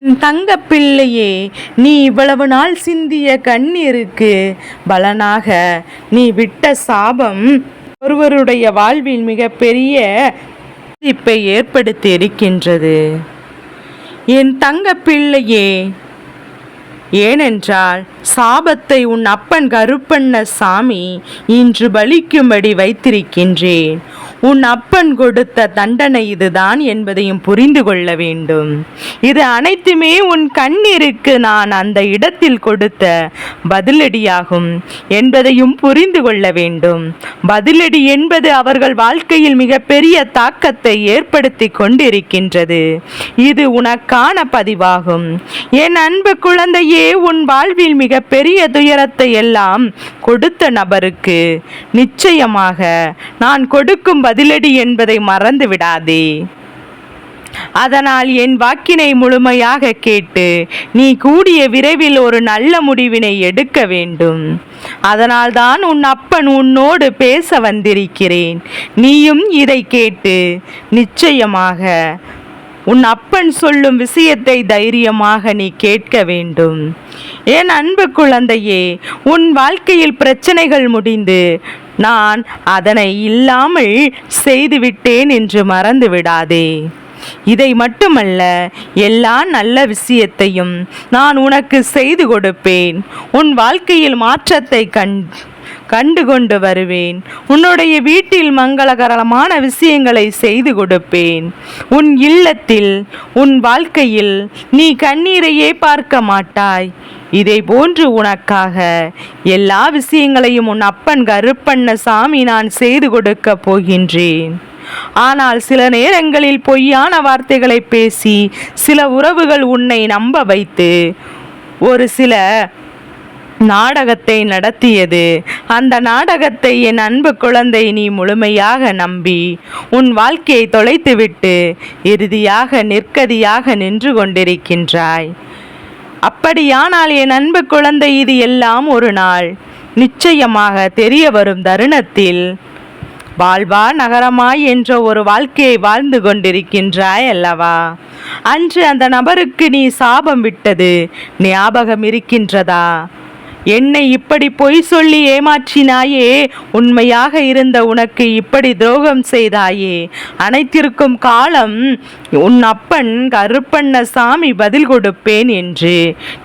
தங்க பிள்ளையே, நீ இவ்வளவு நாள் சிந்திய கண்ணீருக்கு பலனாக நீ விட்ட சாபம் ஒருவருடைய வாழ்வில் மிகப்பெரிய பாதிப்பை ஏற்படுத்தி இருக்கின்றது என் தங்க பிள்ளையே. ஏனென்றால் சாபத்தை உன் அப்பன் கருப்பண்ண சாமி இன்று பலிக்கும்படி வைத்திருக்கின்றேன். உன் அப்பன் கொடுத்த தண்டனை இதுதான் என்பதையும் புரிந்து கொள்ள வேண்டும். இது அனைத்துமே உன் கண்ணீருக்கு நான் அந்த இடத்தில் கொடுத்த பதிலடியாகும் என்பதையும் புரிந்து கொள்ள வேண்டும். பதிலடி என்பது அவர்கள் வாழ்க்கையில் மிகப்பெரிய தாக்கத்தை ஏற்படுத்தி கொண்டிருக்கின்றது. இது உனக்கான பதிவாகும். என் அன்பு குழந்தையே, உன் வாழ்வில் மிகப்பெரிய துயரத்தை எல்லாம் கொடுத்த நபருக்கு நிச்சயமாக நான் கொடுக்கும் பதிலடி என்பதை மறந்து விடாதே. அதனால் என் வாக்கினை முழுமையாக கேட்டு நீ கூடிய விரைவில் ஒரு நல்ல முடிவினை எடுக்க வேண்டும். அதனால் தான் உன் அப்பன் உன்னோடு பேச வந்திருக்கிறேன். நீயும் இதை கேட்டு நிச்சயமாக உன் அப்பன் சொல்லும் விஷயத்தை தைரியமாக நீ கேட்க வேண்டும். என் அன்பு குழந்தையே, உன் வாழ்க்கையில் பிரச்சனைகள் முடிந்து நான் அதனை இல்லாமல் செய்துவிட்டேன் என்று மறந்து விடாதே. இதை மட்டுமல்ல, எல்லா நல்ல விஷயத்தையும் நான் உனக்கு செய்து கொடுப்பேன். உன் வாழ்க்கையில் மாற்றத்தை கண்டு கொண்டு வருவேன். உன்னுடைய வீட்டில் மங்களகரமான விஷயங்களை செய்து கொடுப்பேன். உன் இல்லத்தில் உன் வாழ்க்கையில் நீ கண்ணீரையே பார்க்க மாட்டாய். இதை போன்று உனக்காக எல்லா விஷயங்களையும் உன் அப்பன் கருப்பண்ண சாமி நான் செய்து கொடுக்க போகின்றேன். ஆனால் சில நேரங்களில் பொய்யான வார்த்தைகளை பேசி சில உறவுகள் உன்னை நம்ப வைத்து ஒரு சில நாடகத்தை நடத்தியது. அந்த நாடகத்தை என் அன்பு குழந்தை நீ முழுமையாக நம்பி உன் வாழ்க்கையை தொலைத்துவிட்டு இறுதியாக நிற்கதியாக நின்று கொண்டிருக்கின்றாய். அப்படியானால் என் அன்பு குழந்தை, இது எல்லாம் ஒரு நாள் நிச்சயமாக தெரிய வரும் தருணத்தில் வாழ்வா நகரமாய் என்ற ஒரு வாழ்க்கையை வாழ்ந்து கொண்டிருக்கின்றாய் அல்லவா? அன்று அந்த நபருக்கு நீ சாபம் விட்டது ஞாபகம் இருக்கின்றதா? என்னை இப்படி பொய் சொல்லி ஏமாற்றினாயே, உண்மையாக இருந்த உனக்கு இப்படி துரோகம் செய்தாயே, அனைத்திற்கும் காலம் உன் அப்பன் கருப்பண்ண சாமி பதில் கொடுப்பேன் என்று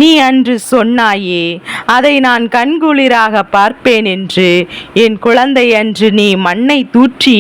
நீ அன்று சொன்னாயே, அதை நான் கண்குளிராக பார்ப்பேன் என்று என் குழந்தை அன்று நீ மண்ணை தூற்றி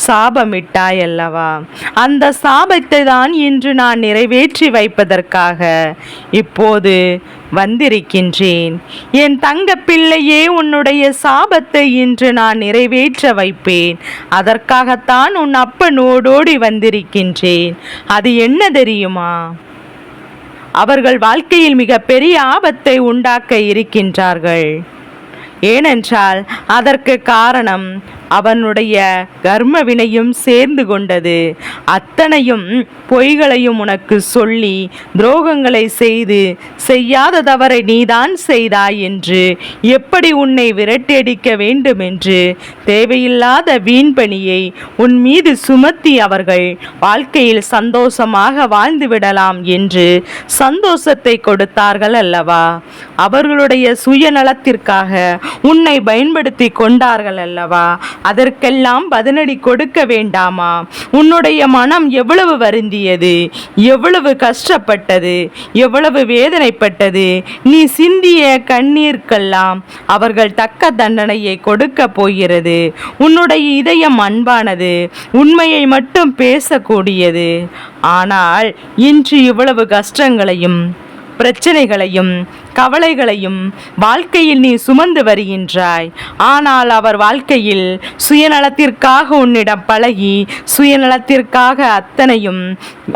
சாபமிட்டாய் அல்லவா? அந்த சாபத்தை தான் இன்று நான் நிறைவேற்றி வைப்பதற்காக இப்போது வந்திருக்கின்றேன். என் தங்க பிள்ளையே, உன்னுடைய சாபத்தை இன்று நான் நிறைவேற்ற வைப்பேன். அதற்காகத்தான் உன் அப்பன் ஓடோடி வந்திருக்கின்றேன். அது என்ன தெரியுமா? அவர்கள் வாழ்க்கையில் மிக பெரிய ஆபத்தை உண்டாக்க இருக்கின்றார்கள். ஏனென்றால் அதற்கு காரணம் அவனுடைய கர்ம வினையும் சேர்ந்து கொண்டது. அத்தனையும் பொய்களையும் உனக்கு சொல்லி துரோகங்களை செய்து செய்யாத தவறை நீதான் செய்தாய் என்று எப்படி உன்னை விரட்டியடிக்க வேண்டும் என்று தேவையில்லாத வீண்பணியை உன் மீது சுமத்தி அவர்கள் வாழ்க்கையில் சந்தோஷமாக வாழ்ந்து விடலாம் என்று சந்தோஷத்தை கொடுத்தார்கள் அல்லவா? அவர்களுடைய சுயநலத்திற்காக உன்னை பயன்படுத்தி கொண்டார்கள் அல்லவா? அதற்கெல்லாம் பதிலடி கொடுக்க வேண்டாமா? உன்னுடைய மனம் எவ்வளவு வருந்தியது, எவ்வளவு கஷ்டப்பட்டது, எவ்வளவு வேதனைப்பட்டது. நீ சிந்திய கண்ணீருக்கெல்லாம் அவர்கள் தக்க தண்டனையை கொடுக்க போகிறது. உன்னுடைய இதயம் அன்பானது, உண்மையை மட்டும் பேசக்கூடியது. ஆனால் இன்று இவ்வளவு கஷ்டங்களையும் பிரச்சனைகளையும் கவலைகளையும் வாழ்க்கையில் நீ சுமந்து வருகின்றாய். ஆனால் அவர் வாழ்க்கையில் சுயநலத்திற்காக உன்னிடம் பழகி சுயநலத்திற்காக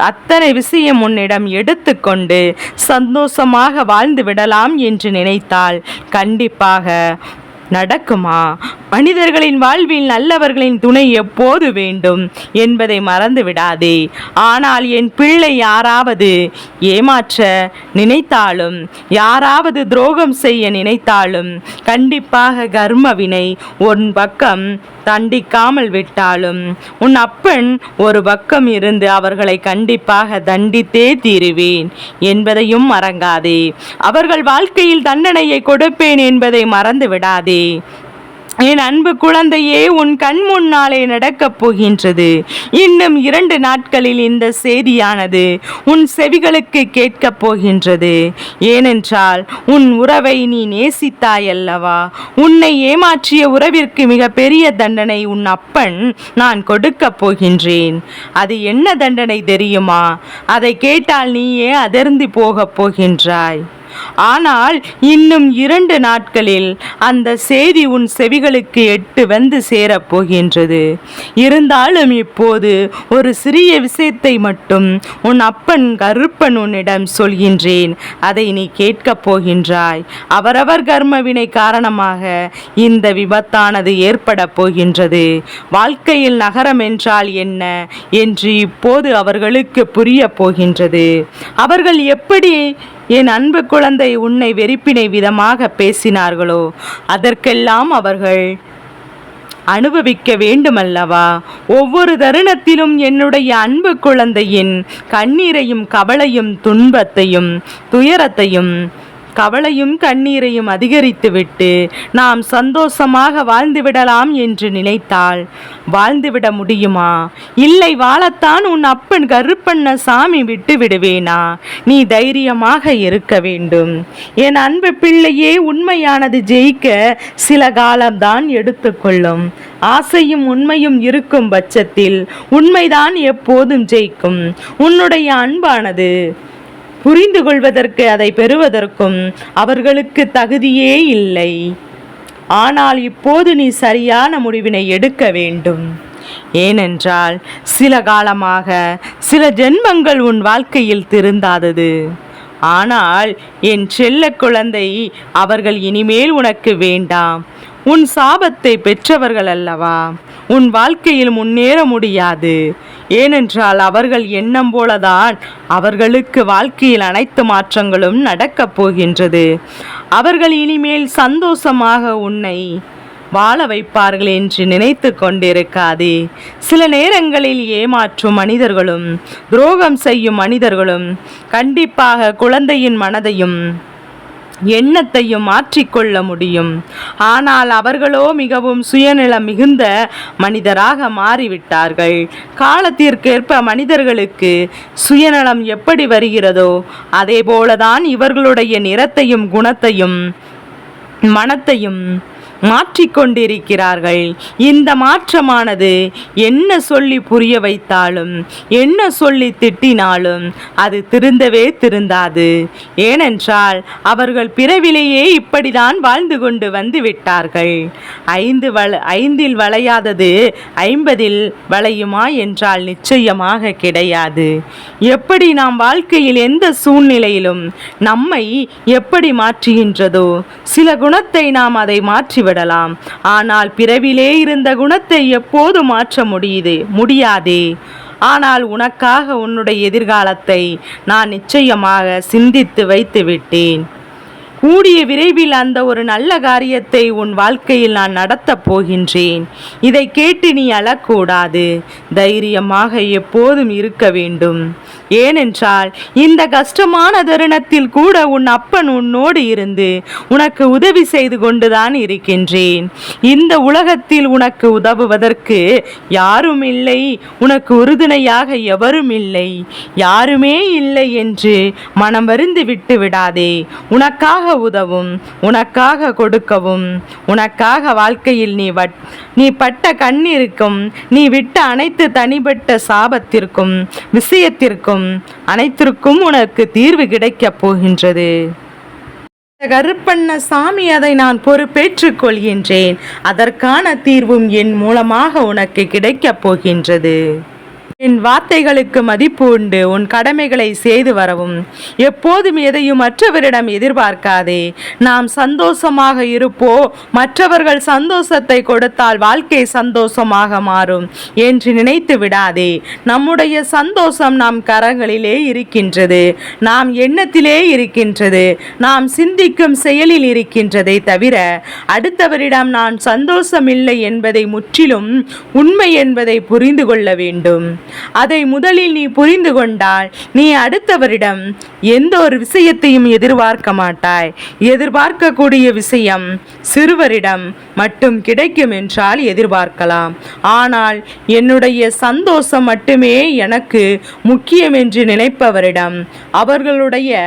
அத்தனை விஷயம் உன்னிடம் எடுத்துக்கொண்டு சந்தோஷமாக வாழ்ந்து விடலாம் என்று நினைத்தால் கண்டிப்பாக நடக்குமா? மனிதர்களின் வாழ்வில் நல்லவர்களின் துணை எப்போது வேண்டும் என்பதை மறந்து விடாதே. ஆனால் என் பிள்ளை யாராவது ஏமாற்ற நினைத்தாலும், யாராவது துரோகம் செய்ய நினைத்தாலும், கண்டிப்பாக கர்மவினை உன் பக்கம் தண்டிக்காமல் விட்டாலும், உன் அப்பன் ஒரு பக்கம் இருந்து அவர்களை கண்டிப்பாக தண்டித்தே தீருவேன் என்பதையும் மறங்காதே. அவர்கள் வாழ்க்கையில் தண்டனையை கொடுப்பேன் என்பதை மறந்து விடாதே. என் அன்பு குழந்தையே, உன் கண் முன்னாலே நடக்கப் போகின்றது. இன்னும் 2 நாட்களில் இந்த செய்தியானது உன் செவிகளுக்கு கேட்கப் போகின்றது. ஏனென்றால் உன் உறவை நீ நேசித்தாய் அல்லவா? உன்னை ஏமாற்றிய உறவிற்கு மிக பெரிய தண்டனை உன் அப்பன் நான் கொடுக்கப் போகின்றேன். அது என்ன தண்டனை தெரியுமா? அதை கேட்டால் நீயே அதிர்ந்து போகப் போகின்றாய். ஆனால் இன்னும் 2 நாட்களில் அந்த செய்தி உன் செவிகளுக்கு எட்டு வந்து சேரப்போகின்றது. இருந்தாலும் இப்போது ஒரு சிறிய விஷயத்தை மட்டும் உன் அப்பன் கருப்பன் உன்னிடம் சொல்கின்றேன். அதை நீ கேட்கப் போகின்றாய். அவரவர் கர்மவினை காரணமாக இந்த விபத்தானது ஏற்பட போகின்றது. வாழ்க்கையில் நகரம் என்றால் என்ன என்று இப்போது அவர்களுக்கு புரிய போகின்றது. அவர்கள் எப்படி என் அன்பு குழந்தை உன்னை வெறுப்பினை விதமாக பேசினார்களோ அதற்கெல்லாம் அவர்கள் அனுபவிக்க வேண்டுமல்லவா? ஒவ்வொரு தருணத்திலும் என்னுடைய அன்பு குழந்தையின் கண்ணீரையும் கவலையும் துன்பத்தையும் துயரத்தையும் கவலையும் கண்ணீரையும் அதிகரித்துவிட்டு நாம் சந்தோஷமாக வாழ்ந்துவிடலாம் என்று நினைத்தால் வாழ்ந்துவிட முடியுமா? இல்லை, வாழத்தான் உன் அப்பன் கருப்பண்ண சாமி விட்டு விடுவேனா? நீ தைரியமாக இருக்க வேண்டும். என் அன்பு பிள்ளையே, உண்மையானது ஜெயிக்க சில காலம்தான் எடுத்துக்கொள்ளும். ஆசையும் உண்மையும் இருக்கும் பட்சத்தில் உண்மைதான் எப்போதும் ஜெயிக்கும். உன்னுடைய அன்பானது புரிந்து கொள்வதற்கு, அதை பெறுவதற்கும் அவர்களுக்கு தகுதியே இல்லை. ஆனால் இப்போது நீ சரியான முடிவினை எடுக்க வேண்டும். ஏனென்றால் சில காலமாக சில ஜென்மங்கள் உன் வாழ்க்கையில் திருந்தாதது. ஆனால் என் செல்ல குழந்தை, அவர்கள் இனிமேல் உனக்கு வேண்டாம். உன் சாபத்தை பெற்றவர்கள் அல்லவா? உன் வாழ்க்கையில் முன்னேற முடியாது. ஏனென்றால் அவர்கள் எண்ணம் போலதான் அவர்களுக்கு வாழ்க்கையில் அனைத்து மாற்றங்களும் நடக்கப் போகின்றது. அவர்கள் இனிமேல் சந்தோஷமாக உன்னை வாழ வைப்பார்கள் என்று நினைத்து கொண்டிருக்காதே. சில நேரங்களில் ஏமாற்றும் மனிதர்களும் துரோகம் செய்யும் மனிதர்களும் கண்டிப்பாக குழந்தையின் மனதையும் எண்ணத்தையும் மாற்றிக்கொள்ள முடியும். ஆனால் அவர்களோ மிகவும் சுயநலம் மிகுந்த மனிதராக மாறிவிட்டார்கள். காலத்திற்கேற்ப மனிதர்களுக்கு சுயநலம் எப்படி வருகிறதோ அதே போலதான் இவர்களுடைய நிறத்தையும் குணத்தையும் மனத்தையும் மாற்றிக்கொண்டிருக்கிறார்கள். இந்த மாற்றமானது என்ன சொல்லி புரிய வைத்தாலும், என்ன சொல்லி திட்டினாலும் அது திருந்தவே திருந்தாது. ஏனென்றால் அவர்கள் பிறவிலேயே இப்படிதான் வாழ்ந்து கொண்டு வந்து விட்டார்கள். 5இல் வளையாதது 50இல் வளையுமா என்றால் நிச்சயமாக கிடையாது. எப்படி நாம் வாழ்க்கையில் எந்த சூழ்நிலையிலும் நம்மை எப்படி மாற்றுகின்றதோ, சில குணத்தை நாம் அதை மாற்றி விடலாம். ஆனால் பிறவிலே இருந்த குணத்தை எப்போது மாற்ற முடியாதே. ஆனால் உனக்காக உன்னுடைய எதிர்காலத்தை நான் நிச்சயமாக சிந்தித்து வைத்து விட்டேன். கூடிய விரைவில் அந்த ஒரு நல்ல காரியத்தை உன் வாழ்க்கையில் நான் நடத்தப் போகின்றேன். இதை கேட்டு நீ அழக்கூடாது. தைரியமாக எப்போதும் இருக்க வேண்டும். ஏனென்றால் இந்த கஷ்டமான தருணத்தில் கூட உன் அப்பன் உன்னோடு இருந்து உனக்கு உதவி செய்து கொண்டுதான் இருக்கின்றேன். இந்த உலகத்தில் உனக்கு உதவுவதற்கு யாரும் இல்லை, உனக்கு உறுதுணையாக எவரும் இல்லை, யாருமே இல்லை என்று மனம் வருந்தி விட்டு விடாதே. உனக்காக உதவும், உனக்காக கொடுக்கவும், உனக்காக வாழ்க்கையில் நீ பட்ட கண்ணீருக்கும், நீ விட்ட அனைத்து தனிப்பட்ட சாபத்திற்கும் விஷயத்திற்கும் அனைத்திற்கும் உனக்கு தீர்வு கிடைக்கப் போகின்றது. கருப்பண்ண சாமி, அதை நான் பொறுப்பேற்றுக் கொள்கின்றேன். அதற்கான தீர்வும் என் மூலமாக உனக்கு கிடைக்கப் போகின்றது. என் வார்த்தைகளுக்கு மதிப்பு உண்டு. உன் கடமைகளை செய்து வரவும். எப்போதும் எதையும் மற்றவரிடம் எதிர்பார்க்காதே. நாம் சந்தோஷமாக இருப்போ, மற்றவர்கள் சந்தோஷத்தை கொடுத்தால் வாழ்க்கை சந்தோஷமாக மாறும் என்று நினைத்து விடாதே. நம்முடைய சந்தோஷம் நம் கரங்களிலே இருக்கின்றது, நாம் எண்ணத்திலே இருக்கின்றது, நாம் சிந்திக்கும் செயலில் இருக்கின்றதை தவிர அடுத்தவரிடம் நான் சந்தோஷம் இல்லை என்பதை முற்றிலும் உண்மை என்பதை புரிந்து கொள்ள வேண்டும். அதை முதலில் நீ புரிந்து கொண்டால் நீ அடுத்தவரிடம் எந்த ஒரு விஷயத்தையும் எதிர்பார்க்க மாட்டாய். எதிர்பார்க்கக்கூடிய விஷயம் சிறுவரிடம் மட்டும் கிடைக்கும் என்றால் எதிர்பார்க்கலாம். ஆனால் என்னுடைய சந்தோஷம் மட்டுமே எனக்கு முக்கியம் என்று நினைப்பவரிடம், அவர்களுடைய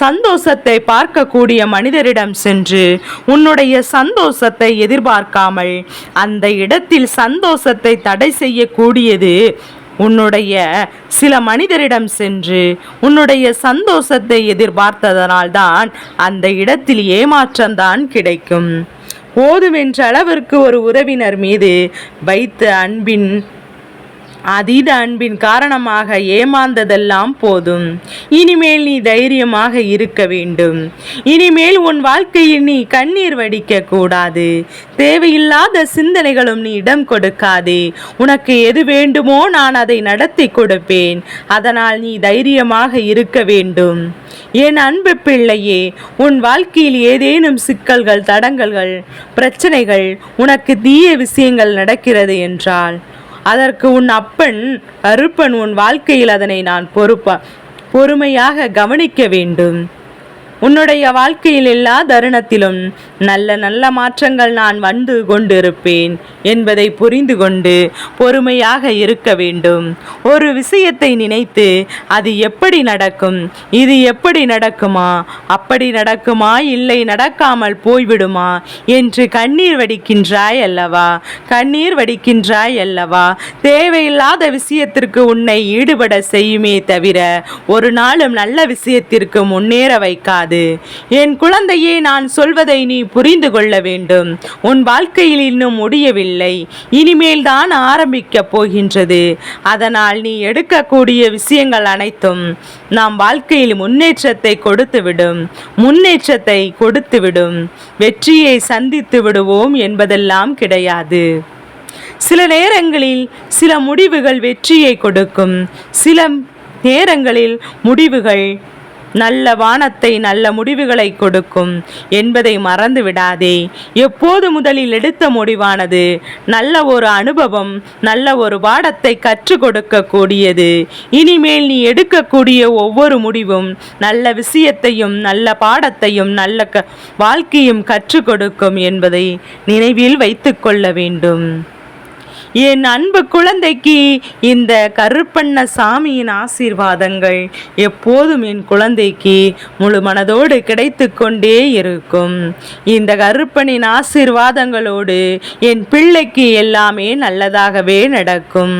சந்தோஷத்தை பார்க்கக்கூடிய மனிதரிடம் சென்று உன்னுடைய சந்தோஷத்தை எதிர்பார்க்காமல் அந்த இடத்தில் சந்தோஷத்தை தடை செய்யக்கூடியது உன்னுடைய சில மனிதரிடம் சென்று உன்னுடைய சந்தோஷத்தை எதிர்பார்த்ததனால்தான் அந்த இடத்தில் ஏமாற்றம்தான் கிடைக்கும். போதுமென்ற அளவிற்கு ஒரு உறவினர் மீது வைத்த அதீத அன்பின் காரணமாக ஏமாந்ததெல்லாம் போதும். இனிமேல் நீ தைரியமாக இருக்க வேண்டும். இனிமேல் உன் வாழ்க்கையில் நீ கண்ணீர் வடிக்க கூடாது. தேவையில்லாத சிந்தனைகளும் நீ இடம் கொடுக்காதே. உனக்கு எது வேண்டுமோ நான் அதை நடத்தி கொடுப்பேன். அதனால் நீ தைரியமாக இருக்க வேண்டும். என் அன்பு பிள்ளையே, உன் வாழ்க்கையில் ஏதேனும் சிக்கல்கள், தடங்கல்கள், பிரச்சனைகள், உனக்கு தீய விஷயங்கள் நடக்கிறது என்றால் அதற்கு உன் அப்பன் கருப்பன் உன் வாழ்க்கையில் அதனை நான் பொறுமையாக கவனிக்க வேண்டும். உன்னுடைய வாழ்க்கையில் எல்லா தருணத்திலும் நல்ல நல்ல மாற்றங்கள் நான் வந்து கொண்டிருப்பேன் என்பதை புரிந்து கொண்டு பொறுமையாக இருக்க வேண்டும். ஒரு விஷயத்தை நினைத்து அது எப்படி நடக்கும், இது எப்படி நடக்குமா, அப்படி நடக்குமா, இல்லை நடக்காமல் போய்விடுமா என்று கண்ணீர் வடிக்கின்றாய் அல்லவா, தேவையில்லாத விஷயத்திற்கு உன்னை ஈடுபட செய்யுமே தவிர ஒரு நாளும் நல்ல விஷயத்திற்கு முன்னேற வைக்காது. என் குழந்தையே, நான் சொல்வதை நீ புரிந்து கொள்ள வேண்டும். உன் வாழ்க்கையில் இன்னும் முடியவில்லை, இனிமேல் தான் ஆரம்பிக்க போகின்றது. அதனால் நீ எடுக்கக்கூடிய விஷயங்கள் அனைத்தும் நாம் வாழ்க்கையில் முன்னேற்றத்தை கொடுத்துவிடும். வெற்றியை சந்தித்து விடுவோம் என்பதெல்லாம் கிடையாது. சில நேரங்களில் சில முடிவுகள் வெற்றியை கொடுக்கும், சில நேரங்களில் முடிவுகள் நல்ல வானத்தை, நல்ல முடிவுகளை கொடுக்கும் என்பதை மறந்து விடாதே. எப்போது முதலில் எடுத்த முடிவானது நல்ல ஒரு அனுபவம், நல்ல ஒரு பாடத்தை கற்றுக் கொடுக்க கூடியது. இனிமேல் நீ எடுக்கக்கூடிய ஒவ்வொரு முடிவும் நல்ல விஷயத்தையும், நல்ல பாடத்தையும், நல்ல வாழ்க்கையும் கற்றுக் கொடுக்கும் என்பதை நினைவில் வைத்துக் கொள்ள வேண்டும். என் அன்பு குழந்தைக்கு இந்த கருப்பண்ண சாமியின் ஆசீர்வாதங்கள் எப்போதும் என் குழந்தைக்கு முழு மனதோடு கிடைத்து கொண்டே இருக்கும். இந்த கருப்பனின் ஆசீர்வாதங்களோடு என் பிள்ளைக்கு எல்லாமே நல்லதாகவே நடக்கும்.